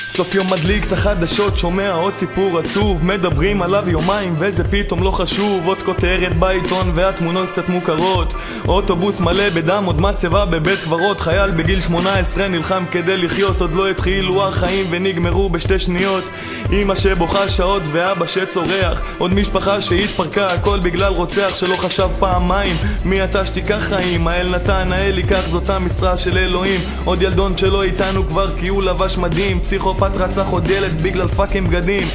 סוף יום מדליק את החדשות, שומע עוד סיפור עצוב, מדברים עליו יומיים וזה פתאום לא חשוב. עוד כותרת בעיתון והתמונות קצת מוכרות, אוטובוס מלא בדם, עוד מצבה בבית קברות. חייל בגיל 18 נלחם כדי לחיות, עוד לא התחילו החיים ונגמרו בשתי שניות. אמא שבוכה שעות ואבא שצורח, עוד משפחה שהתפרקה, הכל בגלל רוצח שלא חשב פעמיים מי אתה שתיקח חיים. האל נתן, האל ייקח, זאת המשרה של אלוהים. עוד ילדון שלא איתנו כבר כי הוא לבש מדים, פסיכופת רצח עוד ילד בגלל פאקינג בגדים.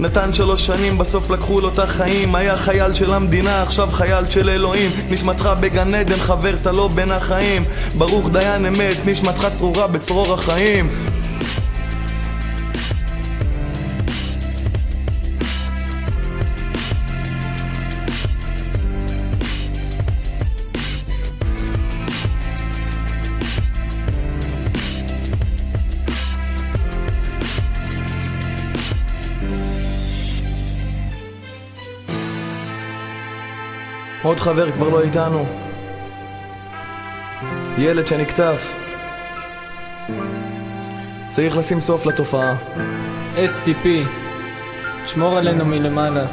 נתן 3 שנים, בסוף לקחו לו את החיים. היה חייל של המדינה, עכשיו חייל של אלוהים. נשמתך בגן עדן, חבר אתה לא בין החיים. ברוך דיין אמת, נשמתך צרורה בצרור החיים. עוד חבר כבר לא איתנו, ילד שנקטף. צריך לשים סוף לתופעה. STP, שמור עלינו מלמעלה.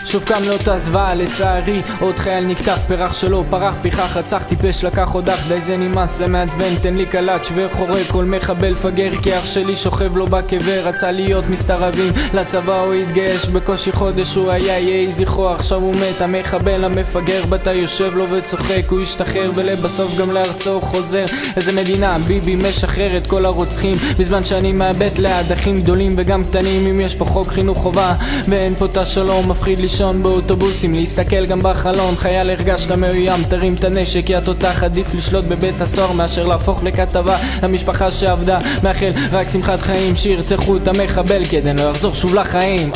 שוב קם לאותה זוועה, לצערי עוד חייל נקטף, פרח שלו פרח, פיחח, רצח, טיפש, לקח עוד אח. די זה נמאס, זה מעצבן, תן לי קלט, שבר חורק, כל מחבל פגר, כי אח שלי שוכב לו בקבר. רצה להיות מסתרבים, לצבא הוא התגייש, בקושי חודש הוא היה, יהי זכרו, עכשיו הוא מת. המחבל המפגר בתא יושב לו וצוחק, הוא ישתחרר ולבסוף גם לארצו הוא חוזר. איזה מדינה, ביבי משחרר את כל הרוצחים, בזמן שאני מאבד ליד אחים גדולים וגם קטנים. אם יש פה חוק חינוך חובה ואין פה את השלום, מפחיד לישון באוטובוסים, להסתכל גם בחלון. חייל הרגשת מאוים, תרים את הנשק, יא תותח, עדיף לשלוט בבית הסוהר מאשר להפוך לכתבה. למשפחה שעבדה, מאחל רק שמחת חיים, שירצחו את המחבל כדי לא יחזור שוב לחיים.